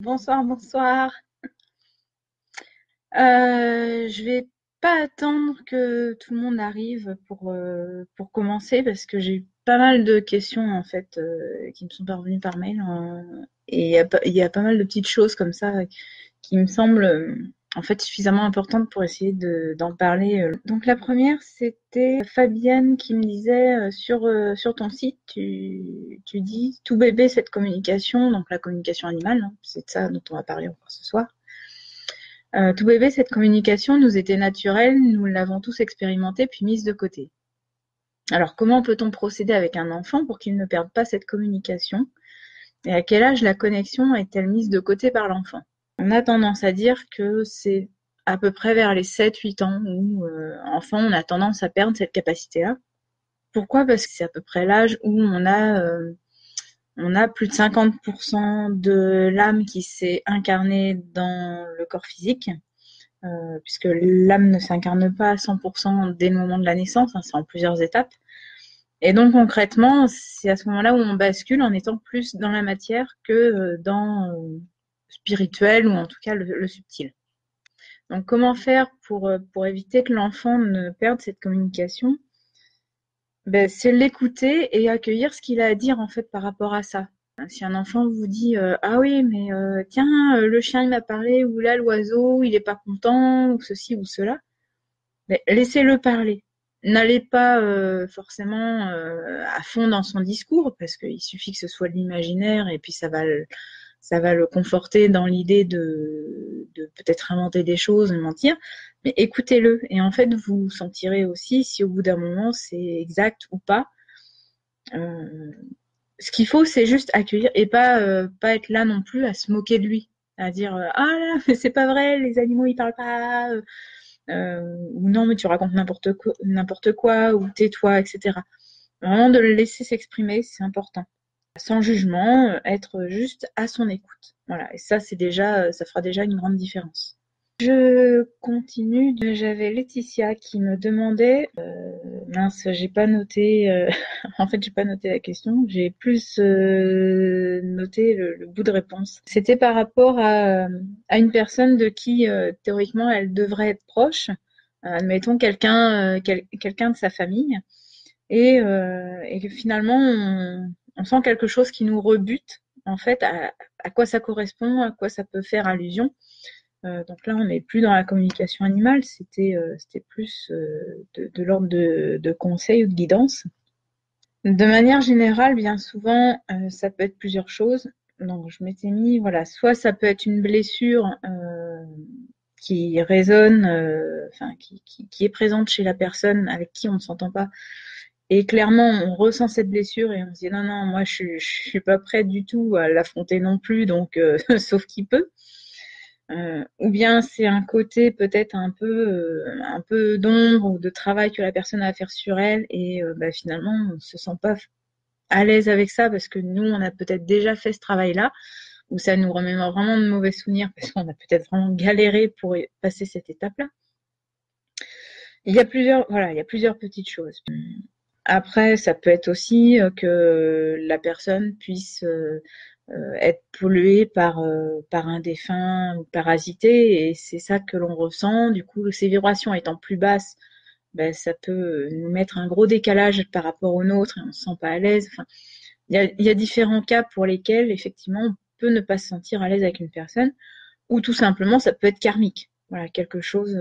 Bonsoir, bonsoir. Je vais pas attendre que tout le monde arrive pour commencer parce que j'ai eu pas mal de questions en fait qui me sont parvenues par mail et il y a pas mal de petites choses comme ça qui me semblent en fait suffisamment importantes pour essayer d'en parler. Donc la première, c'était Fabienne qui me disait sur ton site, tu dis tout bébé cette communication, donc la communication animale, hein, c'est de ça dont on va parler encore ce soir. Tout bébé, cette communication nous était naturelle, nous l'avons tous expérimentée puis mise de côté. Alors comment peut-on procéder avec un enfant pour qu'il ne perde pas cette communication? Et à quel âge la connexion est-elle mise de côté par l'enfant? On a tendance à dire que c'est à peu près vers les 7-8 ans où, enfant, on a tendance à perdre cette capacité-là. Pourquoi? Parce que c'est à peu près l'âge où on a plus de 50% de l'âme qui s'est incarnée dans le corps physique. Puisque l'âme ne s'incarne pas à 100% dès le moment de la naissance, hein, c'est en plusieurs étapes. Et donc concrètement, c'est à ce moment-là où on bascule en étant plus dans la matière que dans spirituel ou en tout cas le subtil. Donc comment faire pour éviter que l'enfant ne perde cette communication? Ben, c'est l'écouter et accueillir ce qu'il a à dire en fait par rapport à ça. Si un enfant vous dit ah oui mais tiens le chien il m'a parlé ou là l'oiseau il est pas content ou ceci ou cela, mais laissez-le parler. N'allez pas forcément à fond dans son discours, parce qu'il suffit que ce soit de l'imaginaire et puis ça va le conforter dans l'idée de peut-être inventer des choses et mentir. Mais écoutez-le et en fait vous sentirez aussi si au bout d'un moment c'est exact ou pas. Euh, Ce qu'il faut c'est juste accueillir et pas être là non plus à se moquer de lui, à dire ah là mais c'est pas vrai les animaux ils parlent pas. Ou non mais tu racontes n'importe quoi ou tais-toi, etc. Vraiment de le laisser s'exprimer, c'est important. Sans jugement, être juste à son écoute. Voilà, et ça c'est déjà, ça fera déjà une grande différence. Je continue. J'avais Laetitia qui me demandait, mince, j'ai pas noté, en fait j'ai pas noté la question, j'ai plus noté le bout de réponse. C'était par rapport à une personne de qui théoriquement elle devrait être proche, admettons quelqu'un de sa famille, et que finalement on sent quelque chose qui nous rebute en fait à quoi ça correspond, à quoi ça peut faire allusion. Donc là, on n'est plus dans la communication animale, c'était plus de l'ordre de conseil ou de guidance. De manière générale, bien souvent, ça peut être plusieurs choses. Donc je m'étais mis, voilà, soit ça peut être une blessure qui résonne, enfin qui est présente chez la personne avec qui on ne s'entend pas. Et clairement, on ressent cette blessure et on se dit non, non, moi je suis pas prête du tout à l'affronter non plus, donc sauf qui peut. Ou bien c'est un côté peut-être un peu d'ombre ou de travail que la personne a à faire sur elle et bah, finalement on se sent pas à l'aise avec ça parce que nous on a peut-être déjà fait ce travail-là ou ça nous remémore vraiment de mauvais souvenirs parce qu'on a peut-être vraiment galéré pour passer cette étape-là. Il y a plusieurs petites choses. Après, ça peut être aussi que la personne puisse être polluée par un défunt ou parasité, et c'est ça que l'on ressent. Du coup, ces vibrations étant plus basses, ben, ça peut nous mettre un gros décalage par rapport au nôtre et on ne se sent pas à l'aise. Enfin, il y a différents cas pour lesquels, effectivement, on peut ne pas se sentir à l'aise avec une personne, ou tout simplement, ça peut être karmique. Voilà, quelque chose,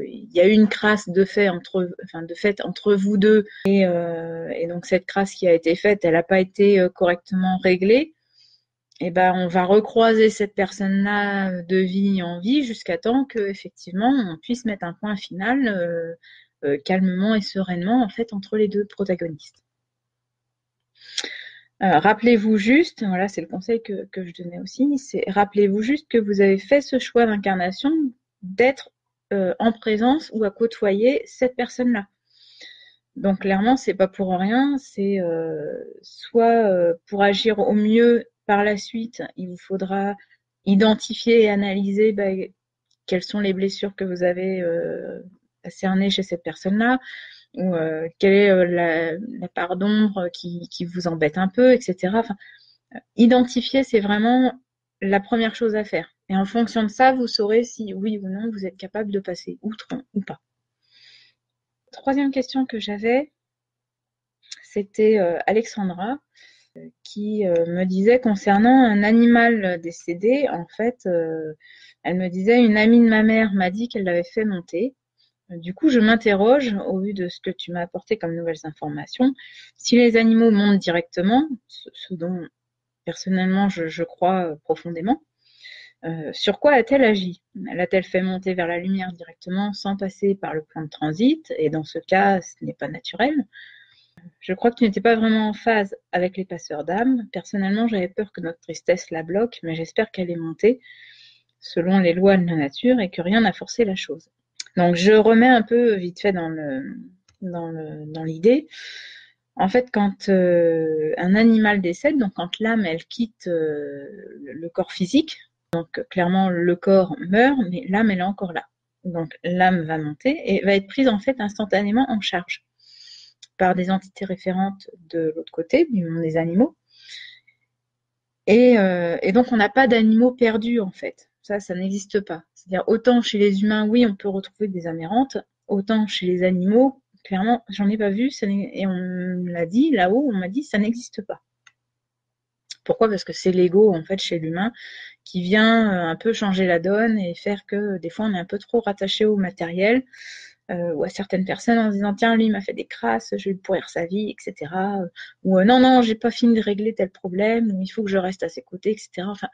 il y a eu une crasse de fait entre vous deux, et donc cette crasse qui a été faite, elle n'a pas été correctement réglée. Et ben, on va recroiser cette personne-là de vie en vie jusqu'à temps que effectivement on puisse mettre un point final calmement et sereinement en fait entre les deux protagonistes. Rappelez-vous juste, voilà, c'est le conseil que je donnais aussi, c'est rappelez-vous juste que vous avez fait ce choix d'incarnation d'être en présence ou à côtoyer cette personne-là. Donc clairement, c'est pas pour rien, c'est soit pour agir au mieux par la suite, il vous faudra identifier et analyser quelles sont les blessures que vous avez cernées chez cette personne-là, ou quelle est la part d'ombre qui vous embête un peu, etc. Enfin, identifier, c'est vraiment la première chose à faire. Et en fonction de ça, vous saurez si oui ou non vous êtes capable de passer outre ou pas. Troisième question que j'avais, c'était Alexandra qui me disait concernant un animal décédé, en fait, elle me disait une amie de ma mère m'a dit qu'elle l'avait fait monter. Du coup, je m'interroge, au vu de ce que tu m'as apporté comme nouvelles informations, si les animaux montent directement, ce dont personnellement je crois profondément, sur quoi a-t-elle agi? L'a-t-elle fait monter vers la lumière directement sans passer par le plan de transit? Et dans ce cas, ce n'est pas naturel. Je crois que tu n'étais pas vraiment en phase avec les passeurs d'âme. Personnellement, j'avais peur que notre tristesse la bloque, mais j'espère qu'elle est montée selon les lois de la nature et que rien n'a forcé la chose. Donc je remets un peu vite fait dans l'idée. En fait, quand un animal décède, donc quand l'âme elle quitte le corps physique, donc clairement le corps meurt, mais l'âme elle est encore là. Donc l'âme va monter et va être prise en fait instantanément en charge par des entités référentes de l'autre côté, du monde des animaux. Et donc on n'a pas d'animaux perdus en fait. Ça n'existe pas. C'est-à-dire autant chez les humains, oui, on peut retrouver des amérantes, autant chez les animaux, clairement, j'en ai pas vu, et on me l'a dit là-haut, on m'a dit ça n'existe pas. Pourquoi? Parce que c'est l'ego en fait chez l'humain qui vient un peu changer la donne et faire que des fois on est un peu trop rattaché au matériel ou à certaines personnes en disant tiens lui il m'a fait des crasses, je vais lui pourrir sa vie, etc. Ou non, j'ai pas fini de régler tel problème, ou il faut que je reste à ses côtés, etc. Enfin,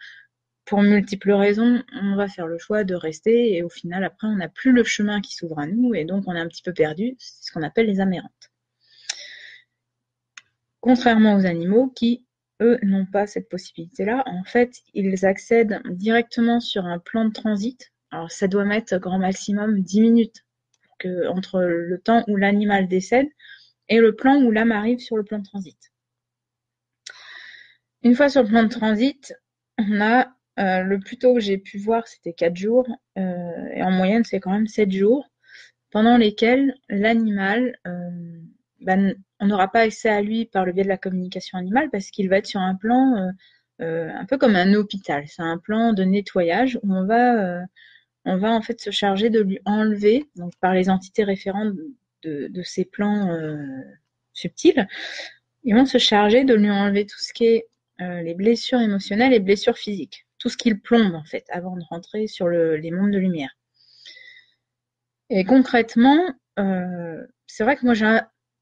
pour multiples raisons, on va faire le choix de rester et au final après on n'a plus le chemin qui s'ouvre à nous et donc on est un petit peu perdu, c'est ce qu'on appelle les amérantes. Contrairement aux animaux qui, eux, n'ont pas cette possibilité-là. En fait, ils accèdent directement sur un plan de transit. Alors, ça doit mettre grand maximum 10 minutes entre le temps où l'animal décède et le plan où l'âme arrive sur le plan de transit. Une fois sur le plan de transit, on a le plus tôt que j'ai pu voir, c'était 4 jours, et en moyenne, c'est quand même 7 jours, pendant lesquels l'animal, on n'aura pas accès à lui par le biais de la communication animale parce qu'il va être sur un plan un peu comme un hôpital. C'est un plan de nettoyage où on va en fait se charger de lui enlever, donc par les entités référentes de ces plans subtils, ils vont se charger de lui enlever tout ce qui est les blessures émotionnelles et blessures physiques, tout ce qu'il plombe en fait avant de rentrer sur les mondes de lumière. Et concrètement, c'est vrai que moi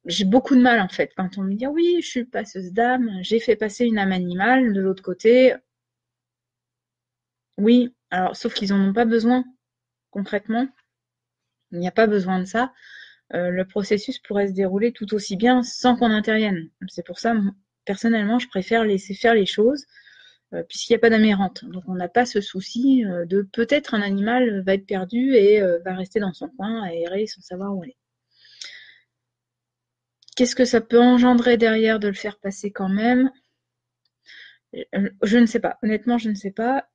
j'ai beaucoup de mal en fait quand on me dit oui, je suis passeuse d'âme, j'ai fait passer une âme animale de l'autre côté. Oui, alors sauf qu'ils en ont pas besoin concrètement. Il n'y a pas besoin de ça. Le processus pourrait se dérouler tout aussi bien sans qu'on intervienne. C'est pour ça, personnellement, je préfère laisser faire les choses puisqu'il n'y a pas d'amérante. Donc on n'a pas ce souci de peut-être un animal va être perdu et va rester dans son coin à errer sans savoir où elle est. Qu'est-ce que ça peut engendrer derrière de le faire passer quand même? Je ne sais pas. Honnêtement, je ne sais pas.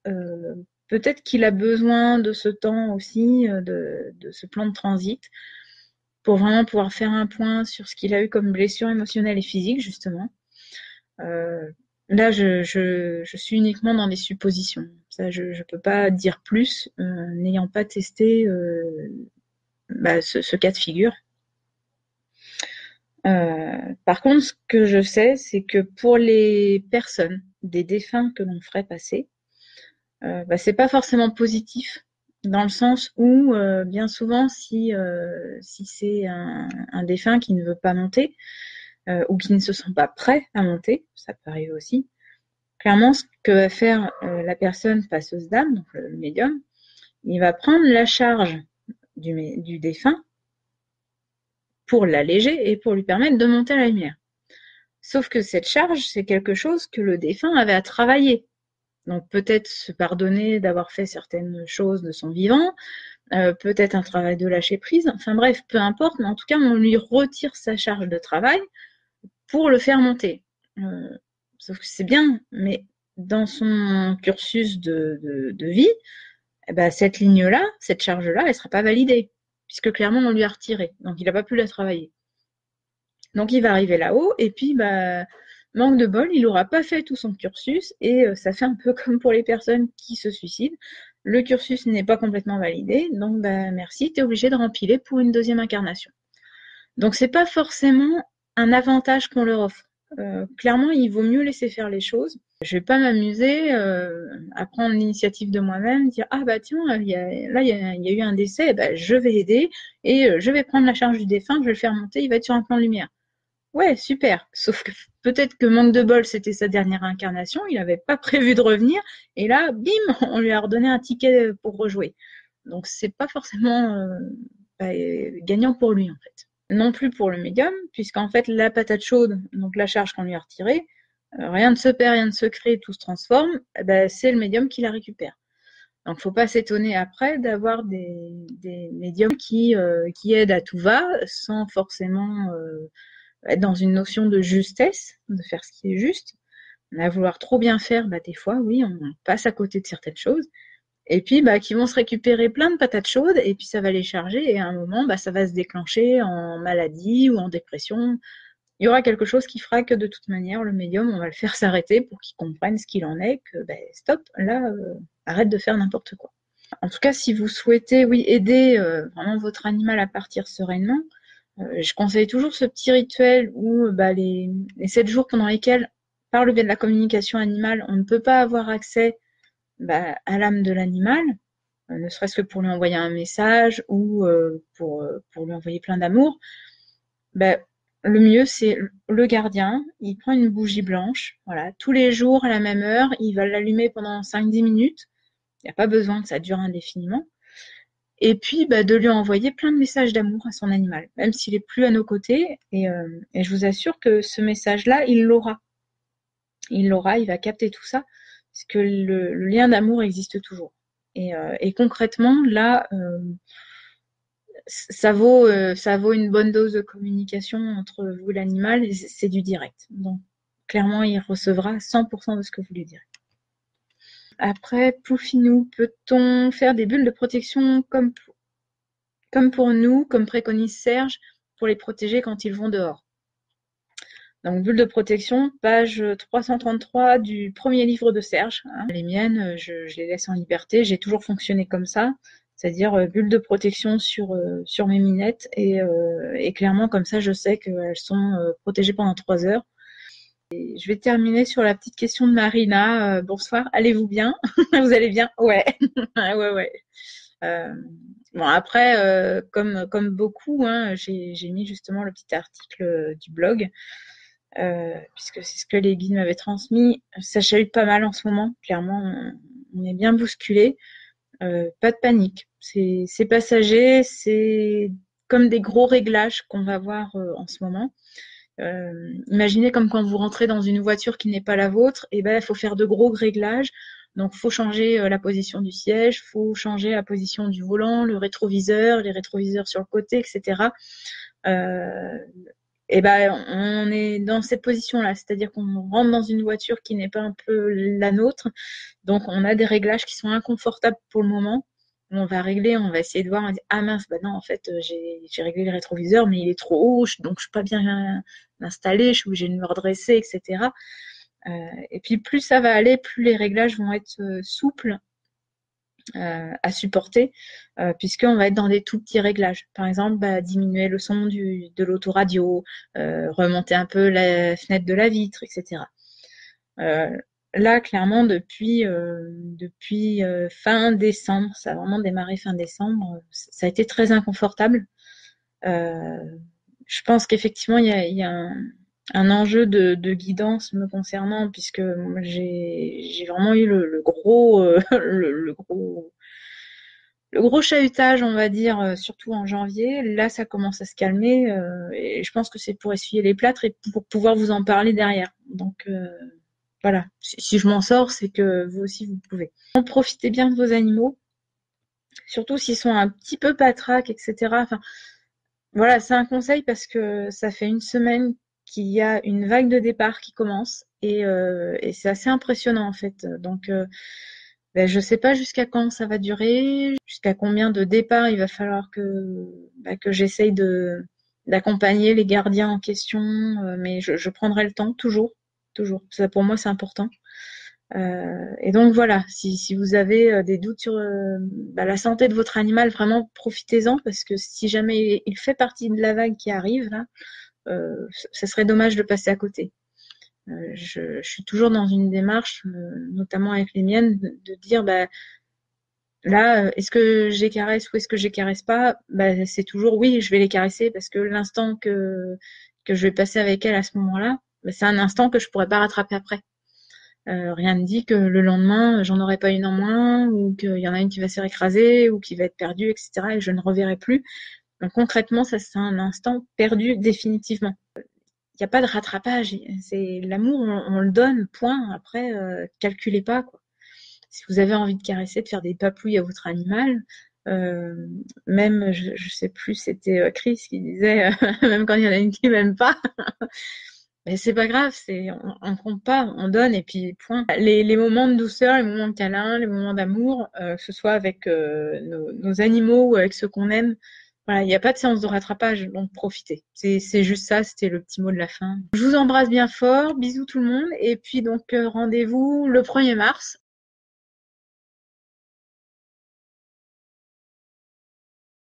Peut-être qu'il a besoin de ce temps aussi, de ce plan de transit, pour vraiment pouvoir faire un point sur ce qu'il a eu comme blessure émotionnelle et physique, justement. Là, je suis uniquement dans des suppositions. Ça, je ne peux pas dire plus, n'ayant pas testé ce cas de figure. Par contre, ce que je sais, c'est que pour les personnes, des défunts que l'on ferait passer, c'est pas forcément positif, dans le sens où bien souvent, si c'est un défunt qui ne veut pas monter ou qui ne se sent pas prêt à monter, ça peut arriver aussi. Clairement, ce que va faire la personne passeuse d'âme, donc le médium, il va prendre la charge du défunt pour l'alléger et pour lui permettre de monter à la lumière. Sauf que cette charge, c'est quelque chose que le défunt avait à travailler. Donc peut-être se pardonner d'avoir fait certaines choses de son vivant, peut-être un travail de lâcher prise, enfin bref, peu importe, mais en tout cas, on lui retire sa charge de travail pour le faire monter. Sauf que c'est bien, mais dans son cursus de vie, cette ligne-là, cette charge-là, elle ne sera pas validée, puisque clairement, on lui a retiré, donc il n'a pas pu la travailler. Donc il va arriver là-haut, et puis Manque de bol, il n'aura pas fait tout son cursus et ça fait un peu comme pour les personnes qui se suicident. Le cursus n'est pas complètement validé, donc bah, merci, tu es obligé de rempiler pour une deuxième incarnation. Donc c'est pas forcément un avantage qu'on leur offre. Clairement, il vaut mieux laisser faire les choses. Je vais pas m'amuser à prendre l'initiative de moi-même, dire ah bah tiens, il y a eu un décès, bah, je vais aider et je vais prendre la charge du défunt, je vais le faire monter, il va être sur un plan de lumière. Ouais, super. Sauf que peut-être que manque de bol, c'était sa dernière incarnation, il n'avait pas prévu de revenir, et là, bim, on lui a redonné un ticket pour rejouer. Donc c'est pas forcément bah, gagnant pour lui en fait. Non plus pour le médium, puisqu'en fait la patate chaude, donc la charge qu'on lui a retirée, rien ne se perd, rien ne se crée, tout se transforme, bah, c'est le médium qui la récupère. Donc faut pas s'étonner après d'avoir des médiums qui aident à tout va, sans forcément être dans une notion de justesse, de faire ce qui est juste. À vouloir trop bien faire, bah, des fois, oui, on passe à côté de certaines choses. Et puis, bah, qui vont se récupérer plein de patates chaudes, et puis ça va les charger, et à un moment, bah, ça va se déclencher en maladie ou en dépression. Il y aura quelque chose qui fera que de toute manière, le médium, on va le faire s'arrêter pour qu'il comprenne ce qu'il en est, que bah, stop, là, arrête de faire n'importe quoi. En tout cas, si vous souhaitez, oui, aider vraiment votre animal à partir sereinement, je conseille toujours ce petit rituel où bah, les 7 jours pendant lesquels, par le biais de la communication animale, on ne peut pas avoir accès bah, à l'âme de l'animal, ne serait-ce que pour lui envoyer un message ou pour lui envoyer plein d'amour. Bah, le mieux, c'est le gardien, il prend une bougie blanche, voilà, tous les jours à la même heure, il va l'allumer pendant 5-10 minutes, il n'y a pas besoin que ça dure indéfiniment. Et puis bah, de lui envoyer plein de messages d'amour à son animal, même s'il est plus à nos côtés. Et je vous assure que ce message-là, il l'aura. Il l'aura, il va capter tout ça, parce que le lien d'amour existe toujours. Et concrètement, là, ça vaut une bonne dose de communication entre vous et l'animal, et c'est du direct. Donc, clairement, il recevra 100% de ce que vous lui direz. Après, Ploufinou, peut-on faire des bulles de protection comme pour nous, comme préconise Serge, pour les protéger quand ils vont dehors? Donc, bulle de protection, page 333 du premier livre de Serge. Hein. Les miennes, je les laisse en liberté. J'ai toujours fonctionné comme ça, c'est-à-dire bulle de protection sur mes minettes. Et clairement, comme ça, je sais qu'elles sont protégées pendant 3 heures. Et je vais terminer sur la petite question de Marina. Bonsoir, allez-vous bien? Vous allez bien? Ouais. Ouais, ouais. Bon, après, comme beaucoup, hein, j'ai mis justement le petit article du blog. Puisque c'est ce que les guides m'avaient transmis. Ça chahute pas mal en ce moment, clairement, on est bien bousculé. Pas de panique, c'est passager, c'est comme des gros réglages qu'on va voir en ce moment. Imaginez comme quand vous rentrez dans une voiture qui n'est pas la vôtre, et ben il faut faire de gros réglages. Donc faut changer la position du siège, faut changer la position du volant, le rétroviseur, les rétroviseurs sur le côté, etc. Et ben on est dans cette position-là, c'est-à-dire qu'on rentre dans une voiture qui n'est pas un peu la nôtre, donc on a des réglages qui sont inconfortables pour le moment. On va régler, on va essayer de voir, on va dire ah mince, bah non en fait j'ai réglé le rétroviseur mais il est trop haut, donc je suis pas bien installée, je suis obligée de me redresser, etc. Et puis plus ça va aller, plus les réglages vont être souples à supporter, puisqu'on va être dans des tout petits réglages. Par exemple, bah, diminuer le son de l'autoradio, remonter un peu la fenêtre de la vitre, etc. Là, clairement, depuis fin décembre, ça a vraiment démarré fin décembre, ça a été très inconfortable. Je pense qu'effectivement, il y a un enjeu de guidance me concernant, puisque j'ai vraiment eu le gros, le gros chahutage, on va dire, surtout en janvier. Là, ça commence à se calmer, et je pense que c'est pour essuyer les plâtres et pour pouvoir vous en parler derrière. Donc, voilà. Si je m'en sors, c'est que vous aussi, vous pouvez. Profitez bien de vos animaux, surtout s'ils sont un petit peu patraques, etc. Enfin, voilà, c'est un conseil parce que ça fait une semaine qu'il y a une vague de départ qui commence et c'est assez impressionnant en fait. Donc, ben, je sais pas jusqu'à quand ça va durer, jusqu'à combien de départs il va falloir que j'essaye d'accompagner les gardiens en question, mais je prendrai le temps toujours. toujours. Ça, pour moi, c'est important. Et donc voilà, si vous avez des doutes sur la santé de votre animal, vraiment profitez-en parce que si jamais il fait partie de la vague qui arrive, là, ça serait dommage de passer à côté. Je suis toujours dans une démarche, notamment avec les miennes, de dire là, est-ce que je les caresse ou est-ce que je les caresse pas? C'est toujours oui, je vais les caresser parce que l'instant que je vais passer avec elles à ce moment-là, c'est un instant que je pourrais pas rattraper après. Rien ne dit que le lendemain, j'en aurai pas une en moins, ou qu'il y en a une qui va se faire écraser, ou qui va être perdue, etc. et je ne reverrai plus. Donc concrètement, ça c'est un instant perdu définitivement. Il n'y a pas de rattrapage. C'est l'amour, on le donne, point. Après, calculez pas, quoi. Si vous avez envie de caresser, de faire des papouilles à votre animal, même, je sais plus, c'était Chris qui disait, même quand il y en a une qui m'aime pas, mais c'est pas grave, on compte pas, on donne et puis point. Les moments de douceur, les moments de câlin, les moments d'amour, que ce soit avec nos animaux ou avec ceux qu'on aime, voilà, il n'y a pas de séance de rattrapage, donc profitez. C'est juste ça, c'était le petit mot de la fin. Je vous embrasse bien fort, bisous tout le monde, et puis donc rendez-vous le 1er mars